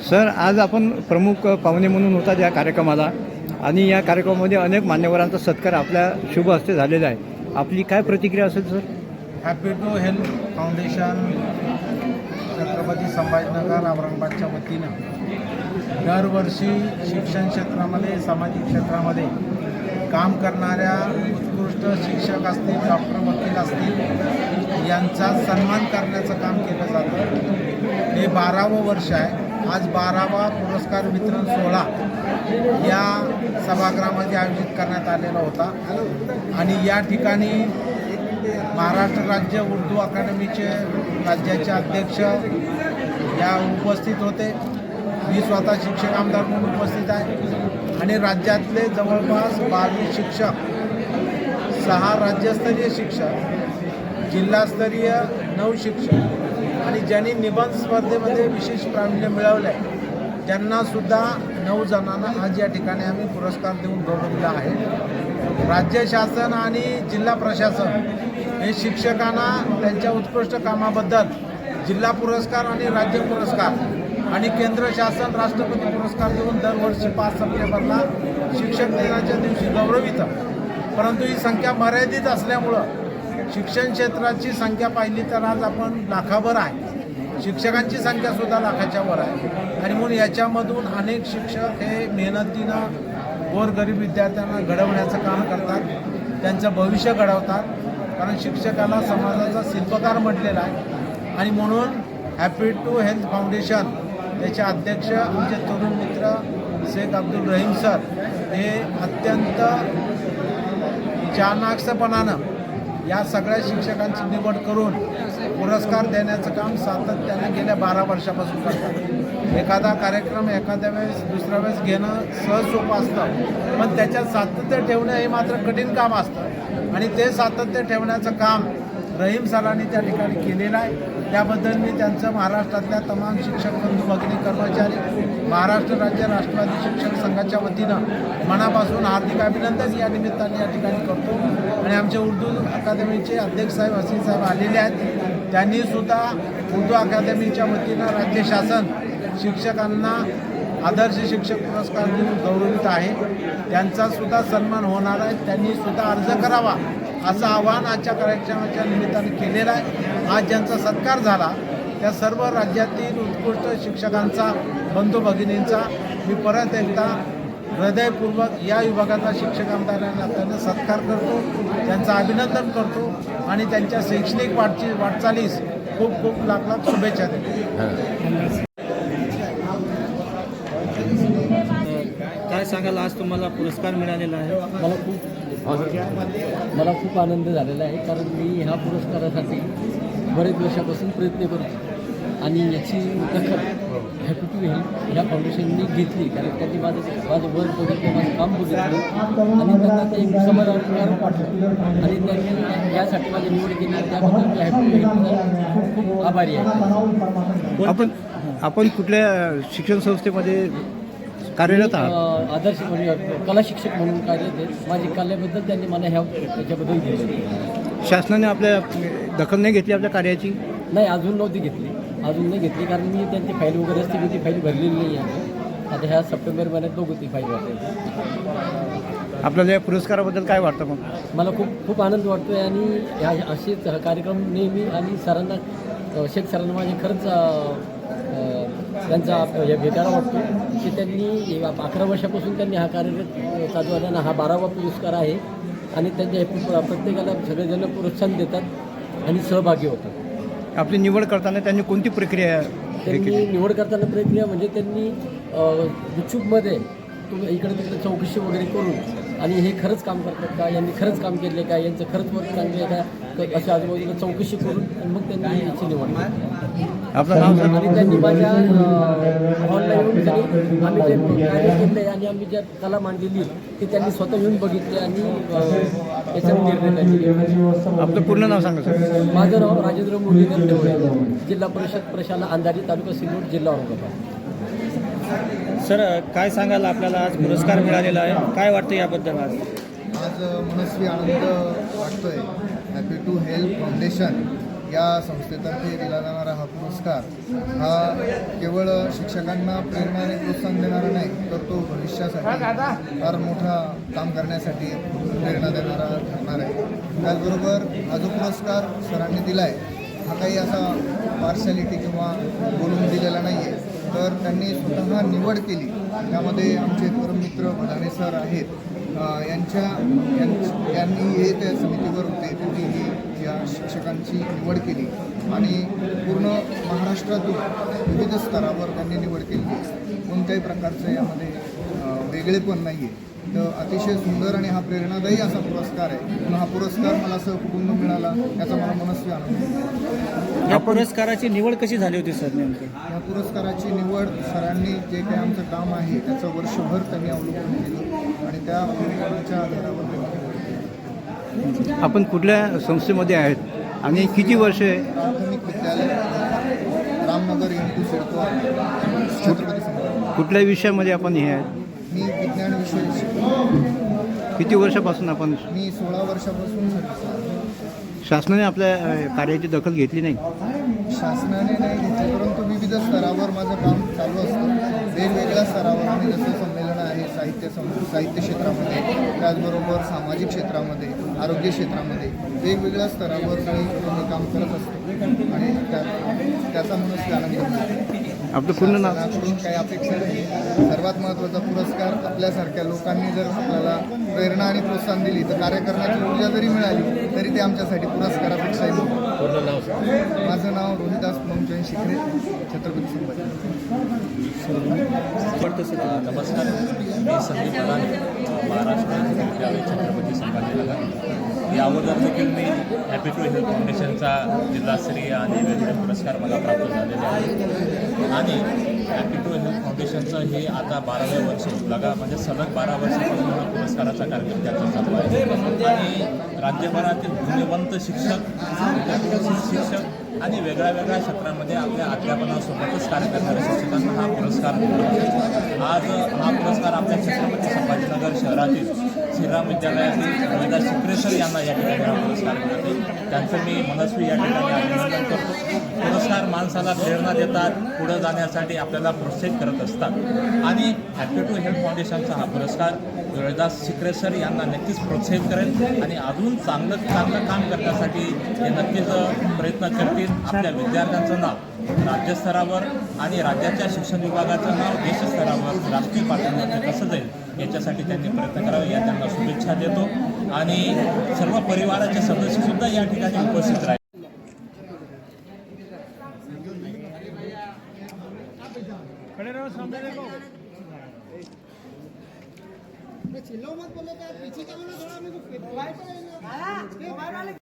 Sir, आज आपण प्रमुख पाहुणे म्हणून होतात या कार्यक्रमाला आणि या कार्यक्रमामध्ये अनेक मान्यवरांचा सत्कार आपल्या शुभ हस्ते झालेला आहे. आपली काय प्रतिक्रिया असेल sir? Happy to health foundation Chhatrapati Sambhajinagar औरंगाबादच्या वतीनं दरवर्षी शिक्षण क्षेत्रामध्ये, सामाजिक क्षेत्रामध्ये काम करणाऱ्या उत्कृष्ट शिक्षक असतील, डॉक्टर, वकील असतील यांचा सन्मान करण्याचं काम केलं जातं. हे 12वं वर्ष आहे. आज 12वा पुरस्कार वितरण सोहळा या सभागृहामध्ये आयोजित करण्यात आलेला होता आणि या ठिकाणी महाराष्ट्र राज्य उर्दू अकादमीचे राज्याचे अध्यक्ष या उपस्थित होते. मी स्वतः शिक्षक आमदार म्हणून उपस्थित आहे आणि राज्यातले जवळपास 22 शिक्षक, 6 राज्यस्तरीय शिक्षक, जिल्हास्तरीय 9 शिक्षक आणि ज्यांनी निबंध स्पर्धेमध्ये विशेष प्रावीण्य मिळवलं आहे त्यांनासुद्धा 9 जणांना आज या ठिकाणी आम्ही पुरस्कार देऊन गौरवलेला आहे. राज्य शासन आणि जिल्हा प्रशासन हे शिक्षकांना त्यांच्या उत्कृष्ट कामाबद्दल जिल्हा पुरस्कार आणि राज्य पुरस्कार आणि केंद्र शासन राष्ट्रपती पुरस्कार देऊन दरवर्षी 5 सप्टेंबरला शिक्षक दिनाच्या दिवशी गौरवितं. परंतु ही संख्या मर्यादित असल्यामुळं शिक्षण क्षेत्राची संख्या पाहिली तर आज आपण लाखावर आहे, शिक्षकांची संख्यासुद्धा लाखाच्या वर आहे आणि म्हणून याच्यामधून अनेक शिक्षक हे मेहनतीनं गोरगरीब विद्यार्थ्यांना घडवण्याचं काम करतात, त्यांचं भविष्य घडवतात. कारण शिक्षकाला समाजाचा शिल्पकार म्हटलेला आहे आणि म्हणून हॅपी टू हेल्थ फाउंडेशन त्याचे अध्यक्ष आमचे तरुण मित्र शेख अब्दुल रहीम सर हे अत्यंत चाणाक्षपणानं या सगळ्या शिक्षकांची निवड करून पुरस्कार देण्याचं काम सातत्याने गेल्या 12 वर्षापासून करतात. एखादा कार्यक्रम एखाद्या वेळेस दुसऱ्या वेळेस घेणं सहज सोपं असतं, पण त्याच्यात सातत्य ठेवणं हे मात्र कठीण काम असतं आणि ते सातत्य ठेवण्याचं काम रहीम सरांनी त्या ठिकाणी केलेलं आहे. त्याबद्दल मी त्यांचं महाराष्ट्रातल्या तमाम शिक्षक बंधू भगिनी कर्मचारी, महाराष्ट्र राज्य राष्ट्रवादी शिक्षक संघाच्या वतीनं मनापासून हार्दिक अभिनंदन या निमित्ताने या ठिकाणी करतो. आणि आमचे उर्दू अकादमीचे अध्यक्ष साहेब हसीन साहेब आलेले आहेत. त्यांनीसुद्धा उर्दू अकादमीच्या वतीनं राज्य शासन शिक्षकांना आदर्श शिक्षक पुरस्कार देऊन गौरवित आहे. त्यांचासुद्धा सन्मान होणार आहे. त्यांनीसुद्धा अर्ज करावा असं आवाहन आजच्या कार्यक्रमाच्या निमित्ताने केलेलं आहे. आज ज्यांचा सत्कार झाला त्या सर्व राज्यातील उत्कृष्ट शिक्षकांचा, बंधू भगिनींचा मी परत एकदा हृदयपूर्वक या विभागाचा शिक्षक आमदारांना त्यांना सत्कार करतो, त्यांचं अभिनंदन करतो आणि त्यांच्या शैक्षणिक वाटचालीस खूप खूप लाख लाख शुभेच्छा देतो. काय सांगाल, आज तुम्हाला पुरस्कार मिळालेला आहे? मला खूप आनंद झालेला आहे, कारण मी ह्या पुरस्कारासाठी बरेच वर्षापासून प्रयत्न करतो आणि याची दखल हॅपी टू हेल्थ ह्या फाउंडेशननी घेतली. कारण त्यांनी माझं वर बघितलं, माझं काम बघितलं आणि त्यांना ते एक समाधान पाठवलं आणि त्यांनी यासाठी माझी निवड केली. त्याबद्दल मी हॅपी टू हेल्थचा खूप खूप आभारी आहे. आपण कुठल्या शिक्षण संस्थेमध्ये कार्यरत आहात? आदर्श म्हणजे कला शिक्षक म्हणून कार्यरत आहे. माझी कलेबद्दल त्यांनी मला त्याच्याबद्दल दिलं. शासनाने आपल्या दखल नाही घेतली आपल्या कार्याची? नाही, अजून नाही घेतली, कारण मी त्यांची फाईल वगैरे असते, मी ती फाईल भरलेली नाही आहे. आता ह्या सप्टेंबर महिन्यात बघू ती फाईल वाटते. आपल्याला या पुरस्काराबद्दल काय वाटतं मग? मला खूप आनंद वाटतो आहे आणि ह्या असेच कार्यक्रम नेहमी आणि सरांना, शेख सरांना माझे खरंच त्यांचा भेटायला वाटतो की त्यांनी 11 वर्षापासून त्यांनी हा कार्यक्रम चालू आहे. हा 12वा पुरस्कार आहे आणि त्यांच्या प्रत्येकाला सगळेजण प्रोत्साहन देतात आणि सहभागी होतात. आपली निवड करताना त्यांनी कोणती प्रक्रिया निवड करताना प्रक्रिया म्हणजे त्यांनी गुपचूपमध्ये इकडे तिकडे चौकशी वगैरे करून आणि हे खरंच काम करतात का, यांनी खरंच काम केले का, यांचं खरंच वर्क चांगले आहे का, अशा आजूबाजूला चौकशी करून आणि मग त्यांनी याची निवड आपलं नाव आणि त्यांनी माझ्या ऑनलाईन येऊन आम्ही जे कार्य केले आणि आम्ही ज्या कला मांडलेली ती त्यांनी स्वतः येऊन बघितले आणि याच्यात निर्णय घेतले. आपलं पूर्ण नाव सांगा सर. माझं नाव राजेंद्र मुरलीधर ढवळे, जिल्हा परिषद प्रशाला अंधारी, तालुका सिल्लोड, जिल्हा औरंगाबाद. सर, काय सांगाल, आपल्याला आज पुरस्कार मिळालेला आहे, काय वाटतं याबद्दल? आज मनस्वी आनंद वाटतोय. हॅपी टू हेल्थ फाउंडेशन या संस्थेतर्फे दिला जाणारा हा पुरस्कार हा केवळ शिक्षकांना प्रेरणा आणि प्रोत्साहन देणारा नाही, तर तो भविष्यासाठी फार मोठा काम करण्यासाठी प्रेरणा देणारा ठरणार आहे. त्याचबरोबर हा जो पुरस्कार सरांनी दिला आहे हा काही असा पार्शालिटी किंवा बोलून दिलेला नाही आहे, तर त्यांनी स्वतः निवड केली. त्यामध्ये आमचे परममित्र भदाणे सर आहेत, यांनी हे त्या समितीवर होते, त्यांनी ही या शिक्षकांची निवड केली आणि पूर्ण महाराष्ट्रातून विविध स्तरावर त्यांनी निवड केली. कोणत्याही प्रकारचं यामध्ये वेगळेपण नाही आहे. तर अतिशय सुंदर आणि हा प्रेरणादायी असा पुरस्कार आहे. म्हणून हा पुरस्कार मला सहकुटुंब मिळाला याचा मला मनस्वी आनंद आहे. या पुरस्काराची निवड कशी झाली होती सर नेमकी? या पुरस्काराची निवड सरांनी जे काही आमचं काम आहे त्याचं वर्षभर त्यांनी अवलोकन केलं आणि त्या अवलोकनाच्या आधारावर त्यांनी निवड केली. आपण कुठल्या संस्थेमध्ये आहेत आणि किती वर्षे? प्राथमिक विद्यालय रामनगर M2 सिडको छत्रपती संभाजी. कुठल्या विषयामध्ये आपण हे आहेत? मी विज्ञान विषय शिकलो. किती वर्षापासून आपण? मी 16 वर्षापासून सर्व्हिसला आहे. शासनाने आपल्या कार्याची दखल घेतली नाही? शासनाने नाही घेतली, परंतु विविध स्तरावर माझं काम चालू असतं. वेगवेगळ्या स्तरावर आम्ही जसं संमेलनं आहे साहित्य क्षेत्रामध्ये, त्याचबरोबर सामाजिक क्षेत्रामध्ये, आरोग्य क्षेत्रामध्ये वेगवेगळ्या स्तरावर मी काम करत असतो आणि त्याचा मनस्वी आनंद होतो. आपलं पूर्ण नाव? शासनाकडून काही अपेक्षा नाही. सर्वात महत्त्वाचा पुरस्कार आपल्यासारख्या लोकांनी जर आपल्याला प्रेरणा आणि प्रोत्साहन दिली तर कार्य करण्याची ऊर्जा जरी मिळाली तरी ते आमच्यासाठी पुरस्कारापेक्षाही मोठं. पूर्ण नाव सर? माझं नाव रोहिदास पूनमचंद शिखरे, छत्रपती संभाजी. नमस्कार, मी संदीप प्रधान, महाराष्ट्र विद्यालय छत्रपती संभाजीनगर. या अगोदर देखील मी हॅपी टू हेल्थ फाउंडेशनचा जिल्हास्तरीय आणि वेगवेगळे पुरस्कार मला प्राप्त झालेले आहेत आणि हॅपी टू हेल्थ फाउंडेशनचं हे आता 12वे वर्ष म्हणजे सलग 12 वर्षापासून हा पुरस्काराचा कार्यक्रम त्याचा चालू आहे आणि राज्यभरातील गुणवंत शिक्षक आणि वेगळ्या वेगळ्या क्षेत्रामध्ये आपल्या अध्यापनासोबतच कार्य करणाऱ्या शिक्षकांना हा पुरस्कार मिळतो. आज हा पुरस्कार आपल्या छत्रपती संभाजीनगर शहरातील श्रीराम विद्यालयातील रोहिदास शिखरे सर यांना या ठिकाणी हा पुरस्कार मिळते. त्यांचं मी मनस्वी या ठिकाणी अभिनंदन करतो. पुरस्कार माणसाला प्रेरणा देतात, पुढं जाण्यासाठी आपल्याला प्रोत्साहित करत असतात आणि हॅपी टू हेल्थ फाउंडेशनचा हा पुरस्कार रोहिदास शिखरे सर यांना नक्कीच प्रोत्साहित करेल आणि अजून चांगलं काम करण्यासाठी ते नक्कीच प्रयत्न करतील. आपल्या विद्यार्थ्यांचं नाव राज्यस्तरावर आणि राज्याच्या शिक्षण विभागाचं नाव देशस्तरावर राष्ट्रीय पातळीवर कसं जाईल याच्यासाठी त्यांनी प्रयत्न करावे या त्यांना शुभेच्छा देतो आणि सर्व परिवाराचे सदस्यसुद्धा या ठिकाणी उपस्थित राहील.